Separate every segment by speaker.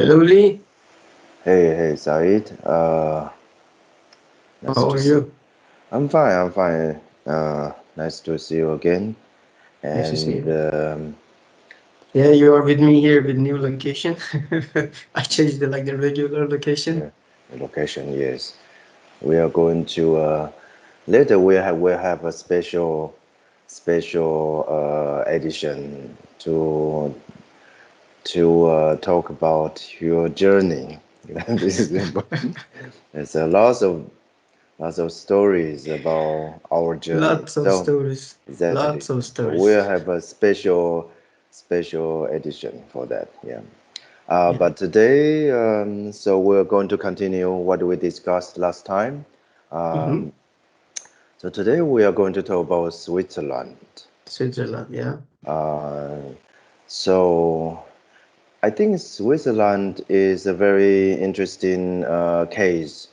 Speaker 1: Hello, Lee.
Speaker 2: Hey, Saeed. Nice
Speaker 1: How
Speaker 2: to
Speaker 1: are
Speaker 2: see.
Speaker 1: you?
Speaker 2: I'm fine. I'm fine. Nice to see you again.
Speaker 1: Nice to see
Speaker 2: And
Speaker 1: you. Yeah, you are with me here with new location. I changed the regular location.
Speaker 2: yeah, the location, yes. We are going to later. We have a special edition to talk about your journey. This is important. There's a lots of stories about our journey.
Speaker 1: Lots of
Speaker 2: So
Speaker 1: stories.
Speaker 2: exactly,
Speaker 1: Lots of
Speaker 2: so we'll
Speaker 1: stories.
Speaker 2: have a special edition for that. Yeah.
Speaker 1: Yeah.
Speaker 2: But today, so we're going to continue what we discussed last time.
Speaker 1: Mm-hmm.
Speaker 2: Um, so today we are going to talk about Switzerland.
Speaker 1: Switzerland. Yeah.
Speaker 2: Uh, so I think Switzerland is a very interesting case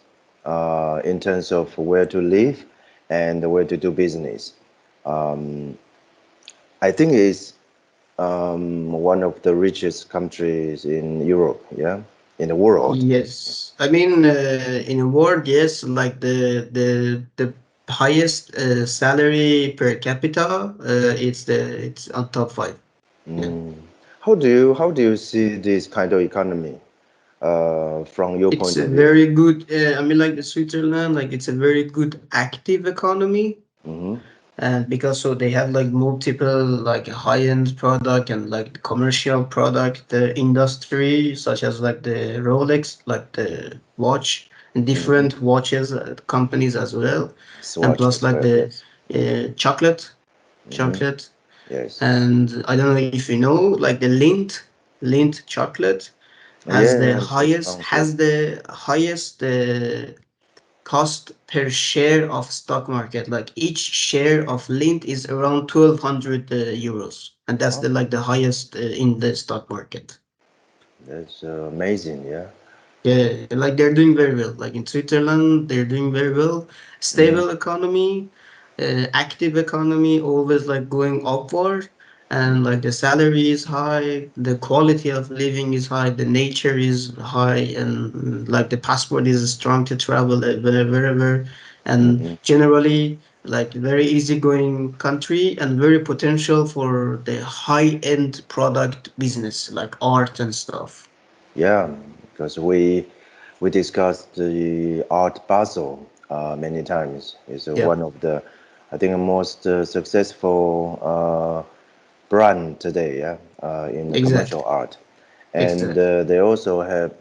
Speaker 2: in terms of where to live and where to do business. Um, I think it's one of the richest countries in Europe, yeah, in the world.
Speaker 1: Yes. I mean, in a word, yes. Like the highest salary per capita. It's on top five. Yeah.
Speaker 2: Mm. How do you see this kind of economy from your
Speaker 1: It's
Speaker 2: point
Speaker 1: a
Speaker 2: of view?
Speaker 1: very good. I mean, like the Switzerland, like it's a very good active economy,
Speaker 2: Hmm.
Speaker 1: and because so they have like multiple like high-end product and like commercial product industry, such as like the Rolex, like the watch, and
Speaker 2: Hmm.
Speaker 1: different watches companies as well, and
Speaker 2: Swatch
Speaker 1: plus
Speaker 2: as
Speaker 1: like
Speaker 2: well,
Speaker 1: the
Speaker 2: yes.
Speaker 1: chocolate,
Speaker 2: Hmm.
Speaker 1: chocolate,
Speaker 2: Yes.
Speaker 1: and I don't know if you know like the Lindt chocolate
Speaker 2: Yeah, it sounds good.
Speaker 1: has the highest cost per share of stock market. Like each share of Lindt is around 1,200 euros, and that's
Speaker 2: Oh,
Speaker 1: the highest in the stock market.
Speaker 2: that's amazing, yeah.
Speaker 1: Yeah, like they're doing very well. Like in Switzerland, they're doing very well.
Speaker 2: Hmm.
Speaker 1: Stable economy, active economy, always like going upward. And like the salary is high, the quality of living is high, the nature is high, and like the passport is strong to travel wherever. And
Speaker 2: Hmm.
Speaker 1: generally, like very easygoing country and very potential for the high-end product business, like art and stuff.
Speaker 2: Yeah, because we discussed the Art Basel many times. It's
Speaker 1: Yeah,
Speaker 2: one of the, I think, most successful brand today, yeah, in the commercial
Speaker 1: exactly.
Speaker 2: art. And
Speaker 1: Exactly.
Speaker 2: they also have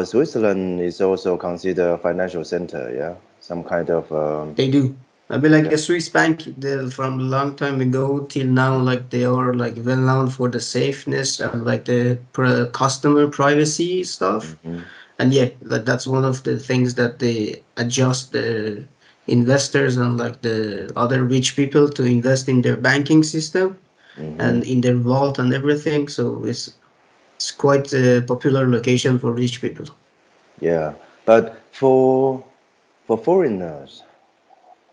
Speaker 2: Switzerland is also considered a financial center, yeah, some kind of
Speaker 1: They do. I mean, like
Speaker 2: yeah.
Speaker 1: the Swiss bank, they from a long time ago till now, like they are like well known for the safeness and like the customer privacy stuff.
Speaker 2: Hmm.
Speaker 1: And yeah, that's one of the things that they adjust the investors and like the other rich people to invest in their banking system
Speaker 2: Hmm.
Speaker 1: and in their vault and everything. So it's quite a popular location for rich people.
Speaker 2: Yeah, but for foreigners,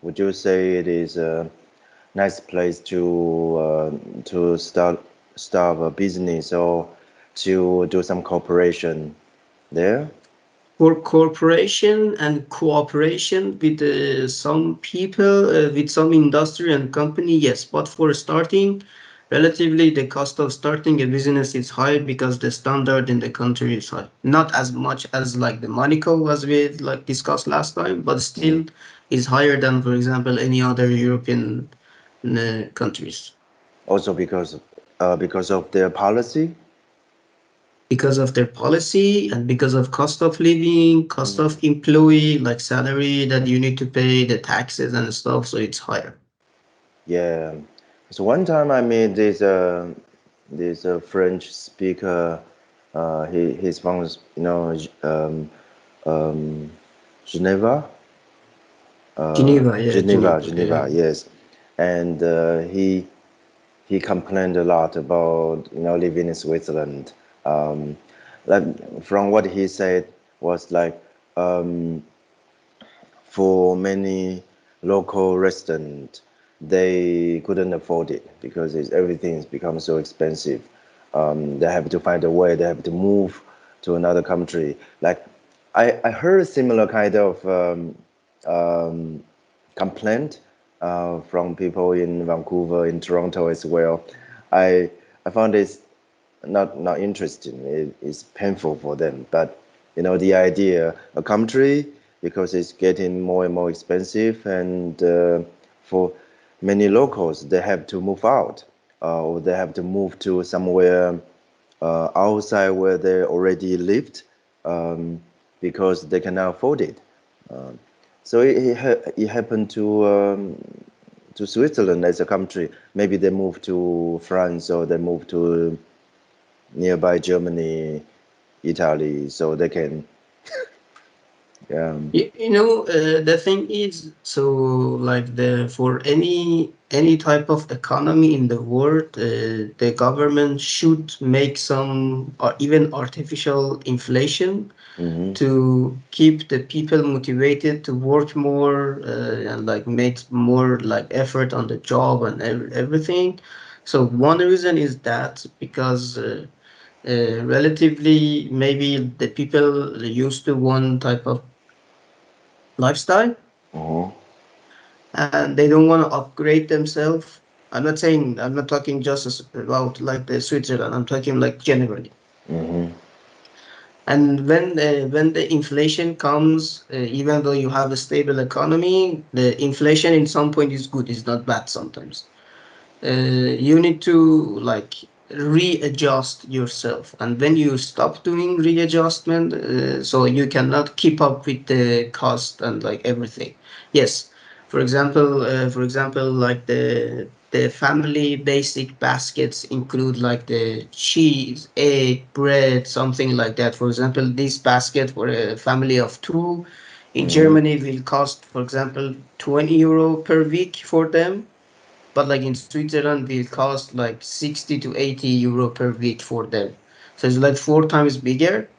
Speaker 2: would you say it is a nice place to start a business or to do some cooperation there?
Speaker 1: For cooperation and cooperation with some people, with some industry and company, yes. But for starting, relatively the cost of starting a business is high because the standard in the country is high. Not as much as like the Monaco was we like discussed last time, but
Speaker 2: Mm.
Speaker 1: still is higher than, for example, any other European countries.
Speaker 2: Also because of their policy.
Speaker 1: Because of their policy and because of cost of living, cost of
Speaker 2: Mm.
Speaker 1: employee, like salary that you need to pay, the taxes and stuff, so it's higher.
Speaker 2: Yeah. So one time I met this French speaker. He's from um, Geneva.
Speaker 1: Geneva, yeah, Geneva, yeah.
Speaker 2: Geneva. Yes, and he complained a lot about living in Switzerland. Um, like from what he said was like um, for many local residents, they couldn't afford it because everything's become so expensive. They have to find a way. They have to move to another country. Like I heard a similar kind of um, complaint from people in Vancouver, in Toronto as well. I I found this not interesting. It's painful for them. But the idea, a country, because it's getting more and more expensive, and for many locals, they have to move out, or they have to move to somewhere outside where they already lived, um, because they cannot afford it. Um, so it happened to Switzerland as a country. Maybe they moved to France, or they moved to nearby Germany, Italy, so they can. Um,
Speaker 1: The thing is, so like for any type of economy in the world, the government should make some or even artificial inflation
Speaker 2: mhm,
Speaker 1: to keep the people motivated to work more and like make more like effort on the job and everything. So one reason is that because relatively maybe the people used to one type of lifestyle
Speaker 2: mhm,
Speaker 1: and they don't want to upgrade themselves. I'm not talking just about like the Switzerland. I'm talking like generally.
Speaker 2: mhm.
Speaker 1: And when the inflation comes, even though you have a stable economy, the inflation in some point is good. It's not bad sometimes. You need to like readjust yourself, and when you stop doing readjustment, so you cannot keep up with the cost and like everything. Yes, for example, like the family basic baskets include like the cheese, egg, bread, something like that. For example, this basket for a family of two in
Speaker 2: Mhm.
Speaker 1: Germany will cost, for example, 20 euro per week for them, but like in Switzerland will cost like 60 to 80 euro per week for them. So it's like four times bigger.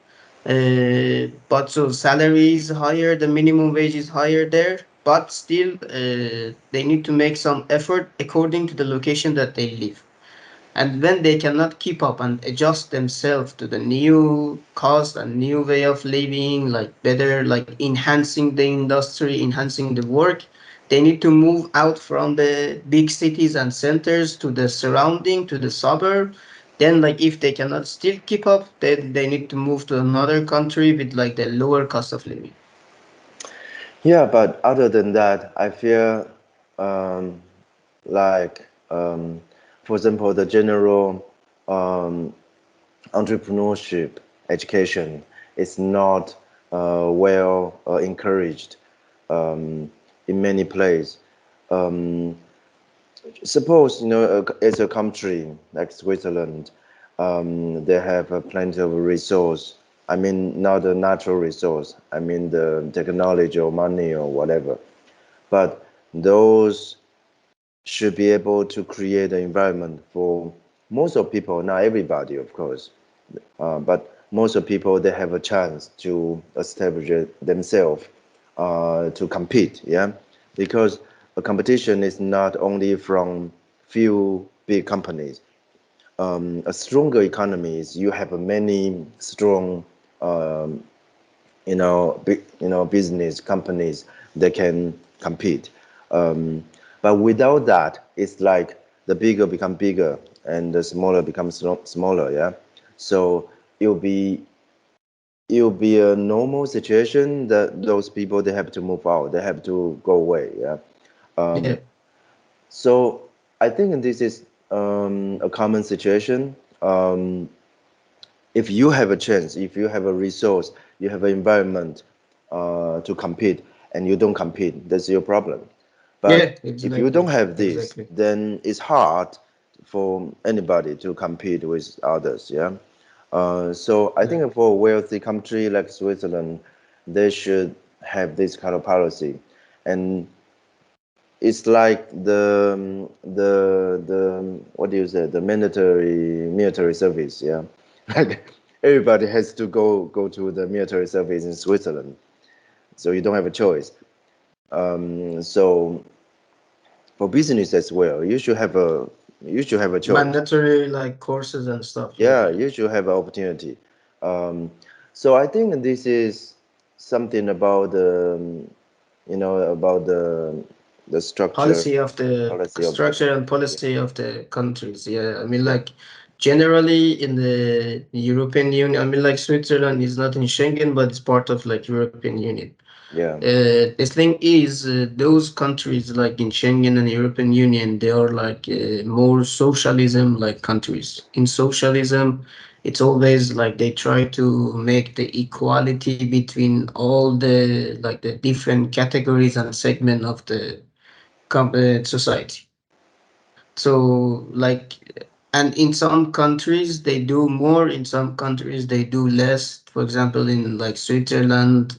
Speaker 1: But so salary is higher, the minimum wage is higher there, but still they need to make some effort according to the location that they live. And when they cannot keep up and adjust themselves to the new cost and new way of living, like better, like enhancing the industry, enhancing the work, they need to move out from the big cities and centers to the surrounding, to the suburb. Then, like, if they cannot still keep up, then they need to move to another country with like the lower cost of living.
Speaker 2: Yeah, but other than that, I feel um, like, for example, the general um, entrepreneurship education is not well encouraged um, in many places. Um, Suppose, as a country like Switzerland, they have plenty of resource. I mean, not the natural resource. I mean the technology or money or whatever. But those should be able to create an environment for most of people, not everybody, of course, but most of people, they have a chance to establish themselves, to compete. Yeah, because a competition is not only from few big companies. A stronger economy is you have many strong, um, business companies that can compete. Um, but without that, it's like the bigger become bigger and the smaller becomes smaller. Yeah, so it'll be it'll be a normal situation that those people, they have to move out, they have to go away. Yeah.
Speaker 1: Yeah,
Speaker 2: So I think this is a common situation. If you have a chance, if you have a resource, you have an environment to compete, and you don't compete, that's your problem.
Speaker 1: yeah,
Speaker 2: But if you don't
Speaker 1: exactly,
Speaker 2: have this,
Speaker 1: exactly.
Speaker 2: then it's hard for anybody to compete with others. Yeah. So I
Speaker 1: Yeah,
Speaker 2: think for a wealthy country like Switzerland, they should have this kind of policy, and it's like the what do you say, the military service. Yeah, like everybody has to go to the military service in Switzerland, so you don't have a choice. So for business as well, you should have a choice.
Speaker 1: mandatory like courses and stuff. Yeah,
Speaker 2: Yeah,
Speaker 1: yeah.
Speaker 2: you should have an opportunity. So I think this is something about the, about the structure,
Speaker 1: Policy of the
Speaker 2: policy of the
Speaker 1: structure and
Speaker 2: country.
Speaker 1: policy of the countries. Yeah, I mean,
Speaker 2: Yeah,
Speaker 1: like generally in the European Union, I mean, like Switzerland is not in Schengen, but it's part of like European Union.
Speaker 2: yeah,
Speaker 1: The thing is, those countries like in Schengen and European Union, they are like more socialism like countries. In socialism, it's always like they try to make the equality between all the like the different categories and segment of the society. So like, and in some countries they do more, in some countries they do less. For example, in like Switzerland,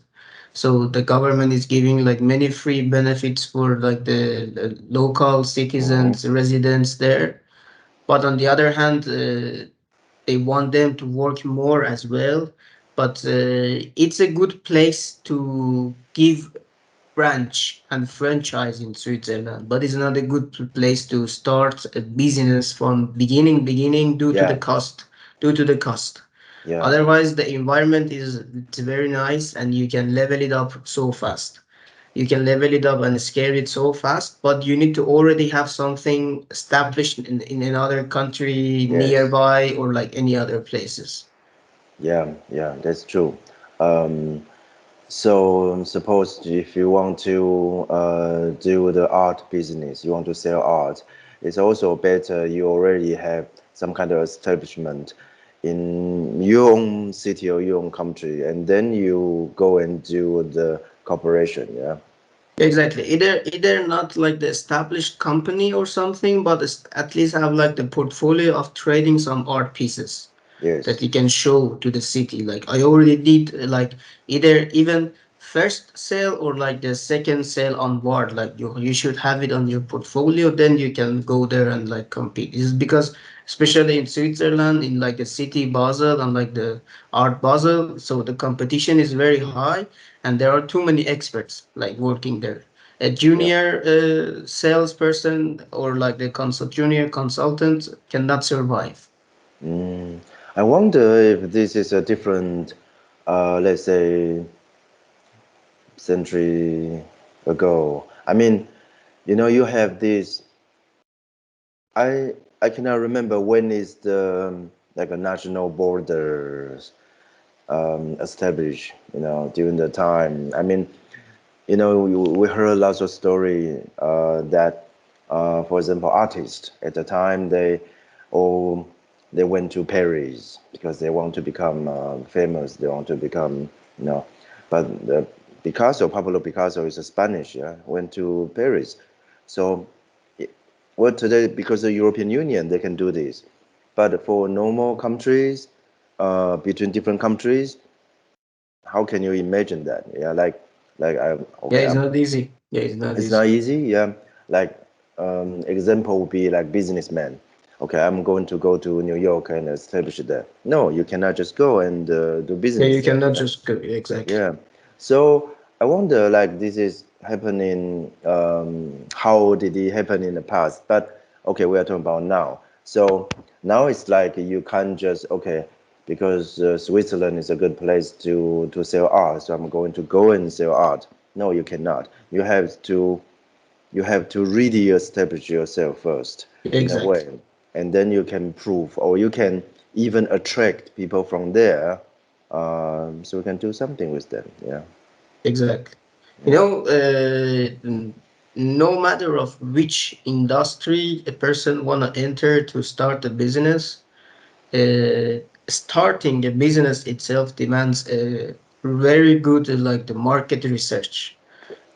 Speaker 1: so the government is giving like many free benefits for like the local
Speaker 2: hmm,
Speaker 1: citizens, residents there. But on the other hand, they want them to work more as well. But it's a good place to give branch and franchise in Switzerland, but it's not a good place to start a business from beginning due to the
Speaker 2: yeah,
Speaker 1: cost. Due to the cost.
Speaker 2: yeah,
Speaker 1: Otherwise, the environment is it's very nice and you can level it up so fast. You can level it up and scale it so fast, but you need to already have something established in another country
Speaker 2: yes,
Speaker 1: nearby or like any other places.
Speaker 2: yeah, yeah, that's true. Um, so suppose if you want to do the art business, you want to sell art, it's also better you already have some kind of establishment in your own city or your own country, and then you go and do the cooperation. Yeah.
Speaker 1: Exactly. Either not like the established company or something, but at least have like the portfolio of trading some art pieces that
Speaker 2: Yes.
Speaker 1: you can show to the city. Like I already did like either even first sale or like the second sale on board. Like you should have it on your portfolio, then you can go there and like compete. This is because especially in Switzerland, in like the city Basel and like the art Basel, so the competition is very high and there are too many experts like working there. A
Speaker 2: Yeah.
Speaker 1: junior salesperson or like the junior consultant cannot survive.
Speaker 2: Mm. I wonder if this is a different, let's say, century ago. I mean, you have this. I cannot remember when is the like a national borders established. During the time. I mean, we heard lots of story that, for example, artists at the time all they went to Paris because they want to become famous. They want to become, you know, but Picasso, Pablo Picasso is a Spanish, yeah, went to Paris. So, well, today because the European Union they can do this, but for normal countries, between different countries, how can you imagine that? Yeah, like I
Speaker 1: Yeah,
Speaker 2: okay,
Speaker 1: it's not easy. Yeah, it's not
Speaker 2: it's not
Speaker 1: easy.
Speaker 2: easy. Yeah, like example would be like businessman. Okay, I'm going to go to New York and establish there. No, you cannot just go and do
Speaker 1: Yeah,
Speaker 2: business
Speaker 1: you
Speaker 2: there.
Speaker 1: cannot
Speaker 2: Yeah,
Speaker 1: just go. Exactly.
Speaker 2: yeah. So I wonder, like, this is happening. How did it happen in the past? But okay, we are talking about now. So now it's like you can't just okay, because Switzerland is a good place to sell art. So I'm going to go and sell art. No, you cannot. You have to really establish yourself first in a
Speaker 1: Exactly.
Speaker 2: way, and then you can prove, or you can even attract people from there, so we can do something with them. Yeah,
Speaker 1: Exactly. You
Speaker 2: yeah,
Speaker 1: know, no matter of which industry a person wanna enter to start a business, starting a business itself demands a very good like the market research.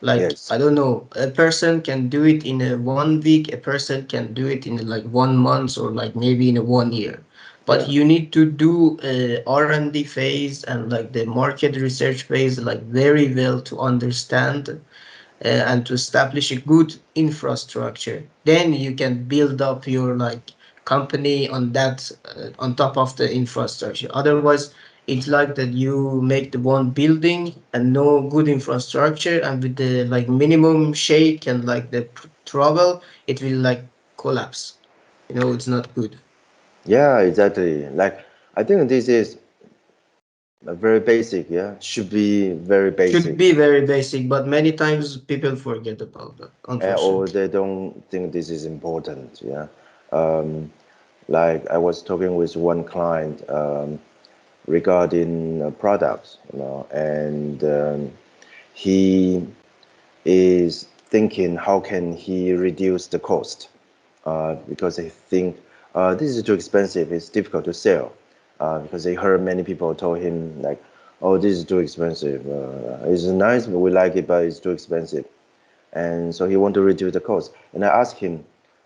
Speaker 1: Like
Speaker 2: yes,
Speaker 1: I don't know, a person can do it in a 1 week, a person can do it in like 1 month or like maybe in a 1 year. But
Speaker 2: yeah,
Speaker 1: you need to do a R&D phase and like the market research phase like very well to understand and to establish a good infrastructure. Then you can build up your like company on that on top of the infrastructure. Otherwise, it's like that you make the one building and no good infrastructure, and with the like minimum shake and like the trouble, it will like collapse. It's not good.
Speaker 2: yeah, exactly. Like I think this is very basic, yeah, should be very
Speaker 1: Should
Speaker 2: basic,
Speaker 1: be very basic, but many times people forget about that,
Speaker 2: or
Speaker 1: unfortunately.
Speaker 2: they don't think this is important, yeah. Um, like I was talking with one client regarding products, and he is thinking how can he reduce the cost because they think this is too expensive, it's difficult to sell because they heard many people told him like, oh, this is too expensive, it's nice, but we like it, but it's too expensive. And so he want to reduce the cost. And I asked him,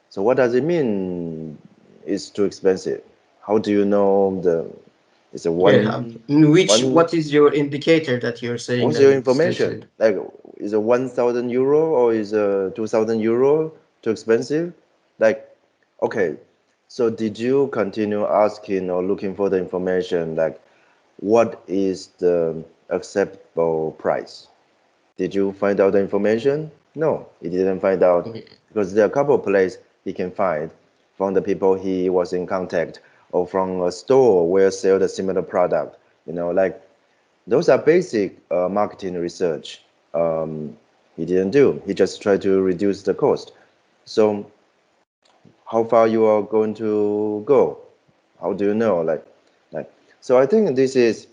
Speaker 2: so what does it mean it's too expensive? How do you know the it's a
Speaker 1: Yeah, in which
Speaker 2: one
Speaker 1: what is your indicator that you're saying
Speaker 2: what's
Speaker 1: that
Speaker 2: your
Speaker 1: it's too
Speaker 2: information?
Speaker 1: expensive?
Speaker 2: Like is a 1,000 euro or is a 2,000 euro too expensive? Like, okay, so did you continue asking or looking for the information like what is the acceptable price? Did you find out the information? No, he didn't find out because there are a couple of places he can find from the people he was in contact or from a store where sell the similar product. Like those are basic marketing research. Um, he didn't do. He just tried to reduce the cost. So how far you are going to go? How do you know? Like. So I think this is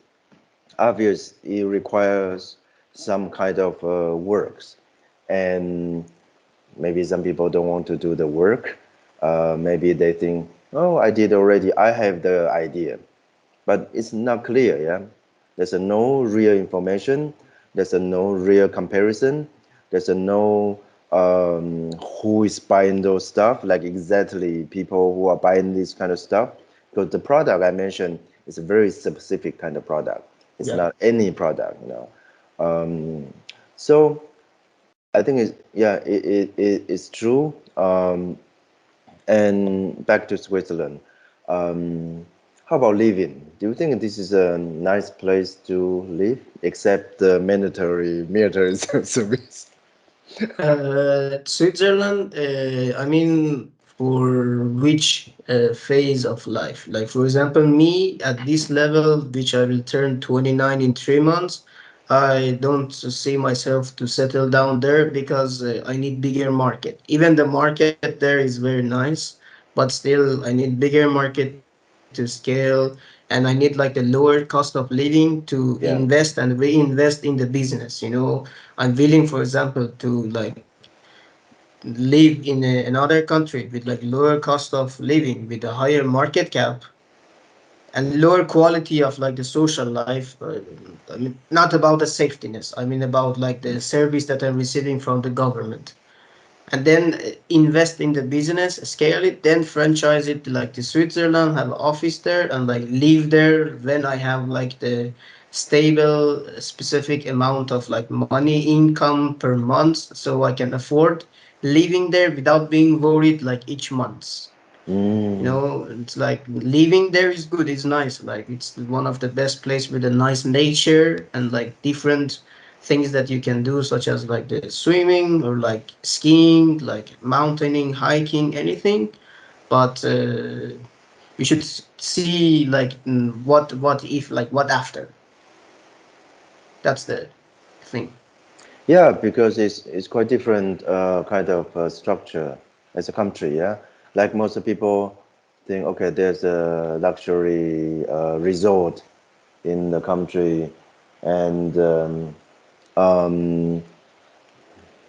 Speaker 2: obvious. It requires some kind of works, and maybe some people don't want to do the work. Maybe they think, oh, I did already. I have the idea, but it's not clear. Yeah, there's a no real information. There's a no real comparison. There's a no who is buying those stuff. Like exactly people who are buying this kind of stuff. Because the product I mentioned is a very specific kind of product. It's
Speaker 1: Yeah.
Speaker 2: not any product. Um, so I think it's true. And back to Switzerland. Um, how about living? Do you think this is a nice place to live, except the mandatory military service?
Speaker 1: Switzerland, I mean, for which phase of life? Like, for example, me at this level, which I will turn 29 in 3 months, I don't see myself to settle down there because I need bigger market. Even the market there is very nice, but still, I need bigger market to scale, and I need like the lower cost of living to invest
Speaker 2: Yeah.
Speaker 1: and reinvest in the business. I'm willing, for example, to like live in another country with like lower cost of living with a higher market cap and lower quality of like the social life. I mean, not about the safetiness, I mean about like the service that I'm receiving from the government, and then invest in the business, scale it, then franchise it like to Switzerland, have an office there, and like live there when I have like the stable, specific amount of like money income per month, so I can afford living there without being worried like each month.
Speaker 2: Mm.
Speaker 1: It's like living there is good, it's nice, like it's one of the best place with a nice nature and like different things that you can do, such as like the swimming or like skiing, like mountaining, hiking, anything. But we should see like what if, like what after. That's the thing.
Speaker 2: Yeah, because it's quite different kind of structure as a country. Yeah, like most people think, okay, there's a luxury resort in the country, and um,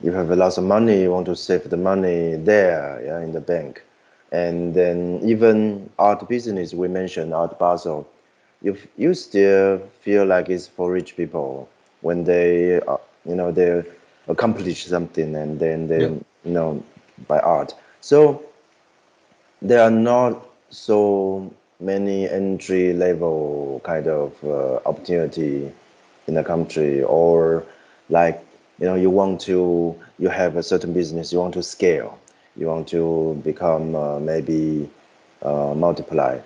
Speaker 2: you have a lot of money, you want to save the money there, yeah, in the bank. And then even art business, we mentioned art Basel, you still feel like it's for rich people when they accomplish something and then they
Speaker 1: Yeah.
Speaker 2: buy art. So there are not so many entry level kind of opportunity in the country, or like you have a certain business, you want to scale, you want to become maybe multiply.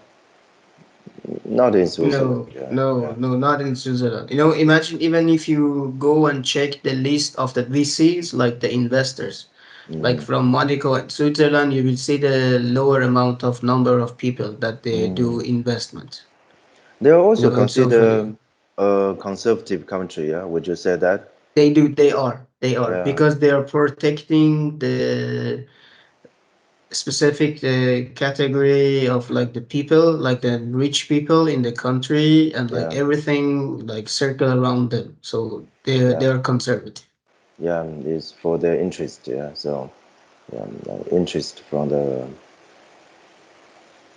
Speaker 2: Not in Switzerland.
Speaker 1: No,
Speaker 2: Yeah,
Speaker 1: no,
Speaker 2: yeah.
Speaker 1: no, not in Switzerland. Imagine even if you go and check the list of the VCs, like the investors, like
Speaker 2: Mm,
Speaker 1: from Monaco and Switzerland, you will see the lower amount of number of people that they do
Speaker 2: mm.
Speaker 1: investment.
Speaker 2: They also
Speaker 1: It's so
Speaker 2: consider
Speaker 1: funny.
Speaker 2: a conservative country, yeah? Would you say that?
Speaker 1: They do. They are
Speaker 2: Yeah,
Speaker 1: because they are protecting the specific category of like the people, like the rich people in the country, and like
Speaker 2: yeah,
Speaker 1: everything like circle around them. So
Speaker 2: yeah,
Speaker 1: they're conservative.
Speaker 2: yeah. It's for their interest, yeah. So, yeah, interest from the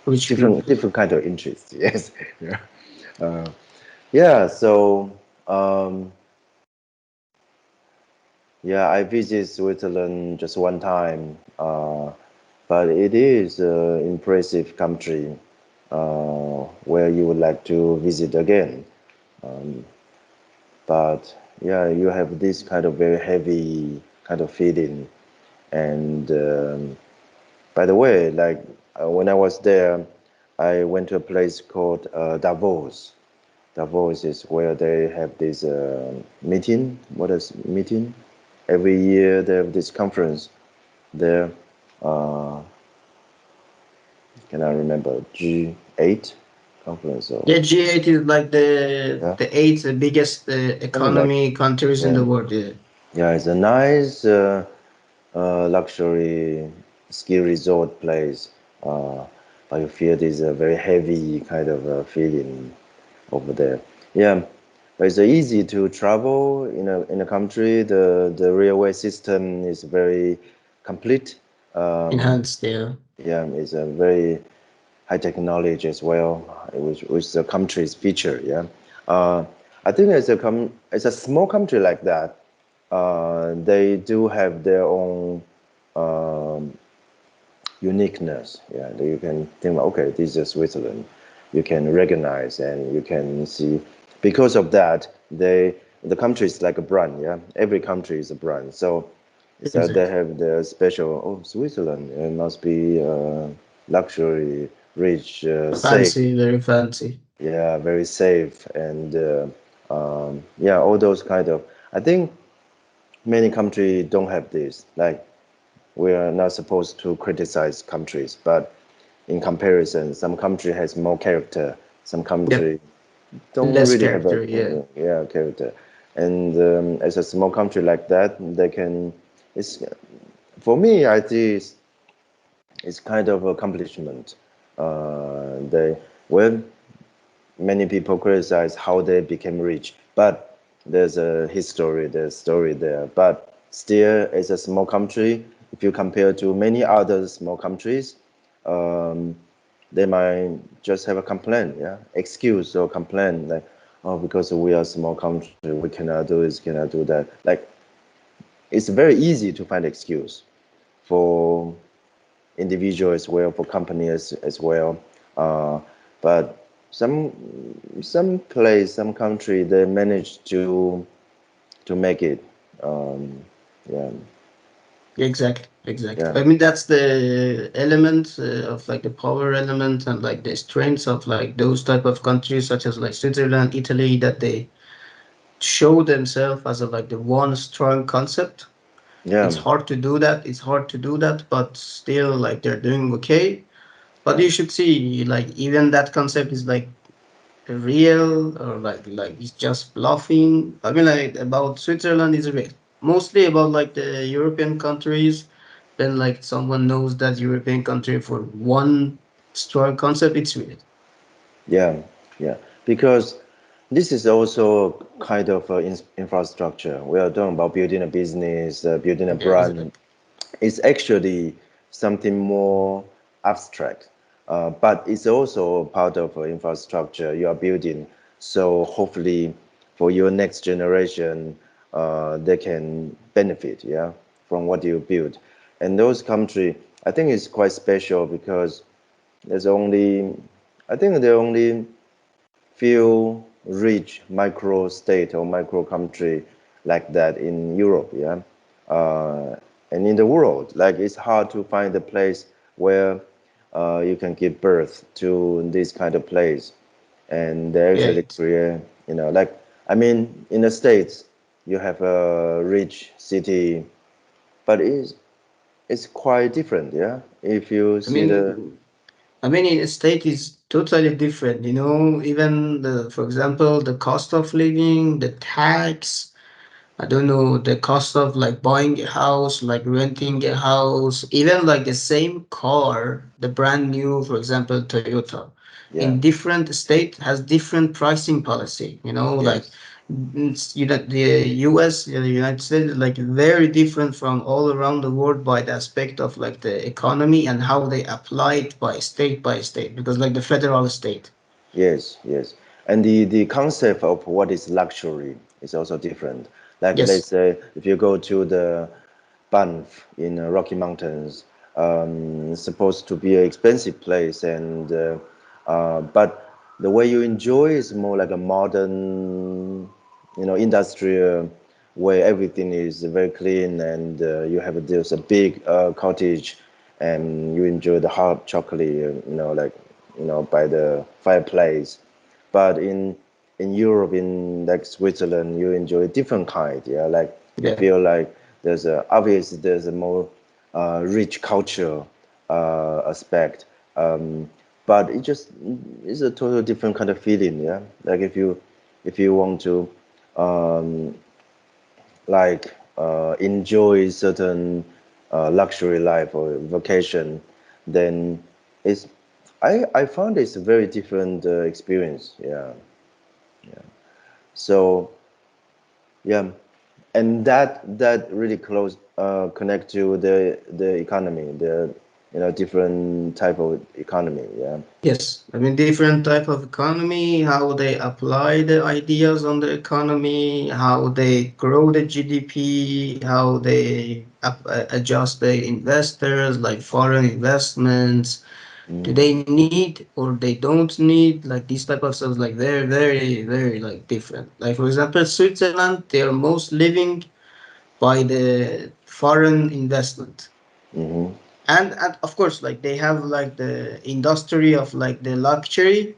Speaker 1: Rich
Speaker 2: different
Speaker 1: people.
Speaker 2: different kind of interest, yes. Yeah. Uh, yeah. So, um, yeah, I visited Switzerland just one time, but it is an impressive country where you would like to visit again. Um, but yeah, you have this kind of very heavy kind of feeling. And by the way, like when I was there, I went to a place called Davos. Davos is where they have this meeting. What is meeting? Every year they have this conference there. Uh, can I remember G8 conference
Speaker 1: Yeah,
Speaker 2: or
Speaker 1: G8 is like the
Speaker 2: yeah,
Speaker 1: the eight biggest
Speaker 2: something like
Speaker 1: economy countries in
Speaker 2: yeah,
Speaker 1: the world. Yeah.
Speaker 2: yeah. It's a nice luxury ski resort place, uh, but you feel this very heavy kind of feeling over there. Yeah, but it's easy to travel in a country. The railway system is very complete. Um,
Speaker 1: Enhanced. Yeah.
Speaker 2: yeah, it's a very high technology as well, which the country's feature. Yeah, uh, I think as a small country like that, they do have their own um, uniqueness. Yeah, that you can think, okay, this is Switzerland. You can recognize and you can see. Because of that, the country is like a brand. Yeah, every country is a brand. So it's that they
Speaker 1: Exactly.
Speaker 2: have the special. Oh, Switzerland. It must be luxury, rich, safe.
Speaker 1: Fancy, very fancy.
Speaker 2: Yeah, very safe and yeah, all those kind of. I think many countries don't have this. Like we are not supposed to criticize countries, but in comparison, some country has more character, some
Speaker 1: Yep.
Speaker 2: country don't
Speaker 1: Less
Speaker 2: really have a
Speaker 1: character. Yeah.
Speaker 2: yeah character. And as a small country like that, they can. It's for me, I think it's kind of accomplishment. They well, many people criticize how they became rich, but there's a history, there's story there. But still, as a small country, if you compare to many other small countries, um, they might just have a complaint, yeah, excuse or complaint like, oh, because we are a small country, we cannot do this, cannot do that. Like it's very easy to find excuse for individual as well, for companies as well. Uh, but some place, some country, they manage to make it. Um, yeah,
Speaker 1: Exactly, exactly.
Speaker 2: yeah,
Speaker 1: I mean, that's the element of like the power element and like the strengths of like those type of countries such as like Switzerland, Italy, that they show themselves as a, like the one strong concept. It's
Speaker 2: yeah,
Speaker 1: hard to do that. It's hard to do that, but still like they're doing okay. But
Speaker 2: yeah,
Speaker 1: you should see like even that concept is like real or like it's just bluffing. I mean, like about Switzerland is real. Mostly about like the European countries. When like someone knows that European country for one strong concept, it's real.
Speaker 2: yeah, yeah. Because this is also kind of infrastructure. We are talking about building a business, building a
Speaker 1: Yeah, exactly.
Speaker 2: brand. It's actually something more abstract, but it's also part of infrastructure you are building. So hopefully, for your next generation, they can benefit, yeah, from what you build. And those country, I think it's quite special because there's only, I think there are only few rich micro state or micro country like that in Europe, yeah, and in the world. Like it's hard to find a place where you can give birth to this kind of place, and they
Speaker 1: Yeah,
Speaker 2: actually create, like I mean, in the States, you have a rich city, but it's quite different, yeah. If you
Speaker 1: I
Speaker 2: see the
Speaker 1: mean, I mean, in a state is totally different, you know, even the, for example, the cost of living, the tax, I don't know, the cost of like buying a house, like renting a house, even like the same car, the brand new, for example, Toyota,
Speaker 2: Yeah.
Speaker 1: in different state has different pricing policy, you know, like
Speaker 2: Yes.
Speaker 1: you know, the US, the United States, is like very different from all around the world by the aspect of like the economy and how they apply it by state, because like the federal state.
Speaker 2: Yes, yes. And the concept of what is luxury is also different. Like let's
Speaker 1: Yes.
Speaker 2: say if you go to the Banff in Rocky Mountains, it's supposed to be an expensive place, and but the way you enjoy is more like a modern, industrial, where everything is very clean, and you have there's a big cottage, and you enjoy the hot chocolate, like by the fireplace. But in Europe, in like Switzerland, you enjoy different kind. Yeah, like you
Speaker 1: Yeah.
Speaker 2: feel like there's a more rich culture aspect. Um, but it just is a total different kind of feeling. Yeah, like if you want to um, like enjoy certain luxury life or vacation, then it's I found it's a very different experience. Yeah, yeah. So yeah, and that really close connect to the economy, the different type of economy. Yeah.
Speaker 1: Yes, I mean different type of economy, how they apply the ideas on the economy, how they grow the GDP, how they adjust the investors, like foreign investments. Do
Speaker 2: Mm,
Speaker 1: they need or they don't need like these type of stuff? Like they're very, very like different. Like for example, Switzerland, they are most living by the foreign investment,
Speaker 2: mm-hmm,
Speaker 1: and of course like they have like the industry of like the luxury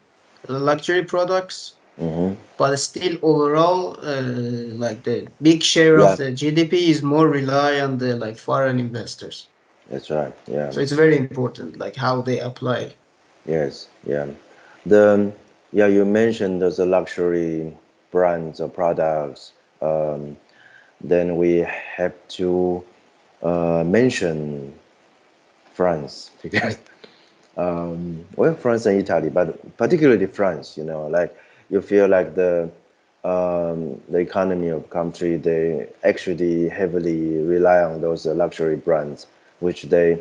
Speaker 1: products,
Speaker 2: mm-hmm.
Speaker 1: but still overall like the big share of
Speaker 2: Yeah,
Speaker 1: the GDP is more rely on the like foreign investors.
Speaker 2: that's right. Yeah.
Speaker 1: So it's very important like how they apply.
Speaker 2: Yes. Yeah. The yeah, you mentioned those luxury brands or products. Um, then we have to mention France because well, France and Italy, but particularly France. Like you feel like the economy of country, they actually heavily rely on those luxury brands, which they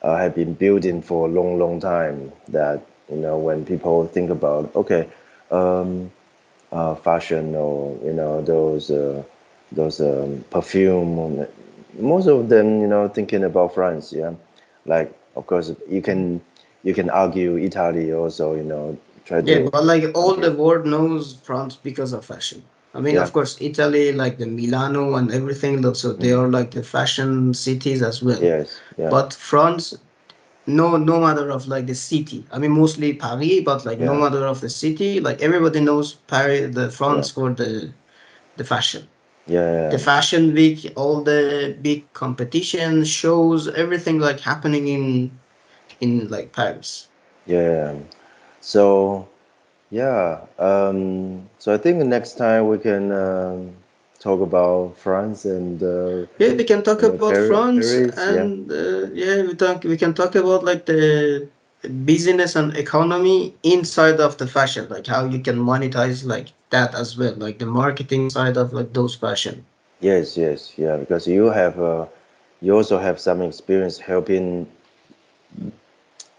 Speaker 2: have been building for a long, long time. That when people think about okay, um, fashion or those perfume, most of them thinking about France. Yeah, like of course you can argue Italy also. Try
Speaker 1: Yeah,
Speaker 2: to
Speaker 1: but like all
Speaker 2: argue.
Speaker 1: the world knows France because of fashion. I mean,
Speaker 2: Yeah.
Speaker 1: of course, Italy, like the Milano and everything, so they
Speaker 2: Mhm.
Speaker 1: are like the fashion cities as well.
Speaker 2: Yes. Yeah.
Speaker 1: But France, no matter of like the city. I mean, mostly Paris, but like no
Speaker 2: Yeah.
Speaker 1: matter of the city, like everybody knows Paris, the
Speaker 2: Yeah.
Speaker 1: France for the fashion,
Speaker 2: Yeah.
Speaker 1: the fashion week, all the big competition shows, everything like happening in like Paris.
Speaker 2: Yeah. Yeah. So yeah. So I think next time we can talk about France and
Speaker 1: Yeah, we can talk about France,
Speaker 2: Paris. Yeah.
Speaker 1: and yeah, we can talk about like the business and economy inside of the fashion, like how you can monetize like that as well, like the marketing side of like those fashion.
Speaker 2: Yes. Yes. Yeah. Because you also have some experience helping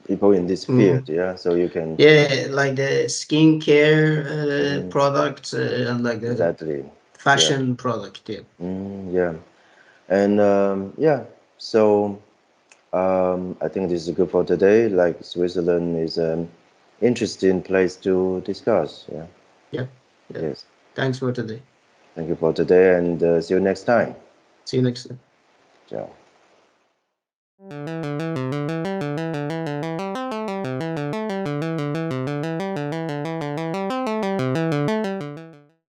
Speaker 2: people in this field.
Speaker 1: Mm.
Speaker 2: Yeah. So you can.
Speaker 1: Yeah, like the skincare
Speaker 2: Mhm.
Speaker 1: products and like the
Speaker 2: Exactly. Yeah.
Speaker 1: fashion product. Yeah,
Speaker 2: Yeah. And yeah. So I think this is good for today. Like Switzerland is an interesting place to discuss. Yeah.
Speaker 1: yeah, yeah.
Speaker 2: Yes.
Speaker 1: Thanks for today.
Speaker 2: Thank you for today, and see you next time.
Speaker 1: See you next time.
Speaker 2: Ciao.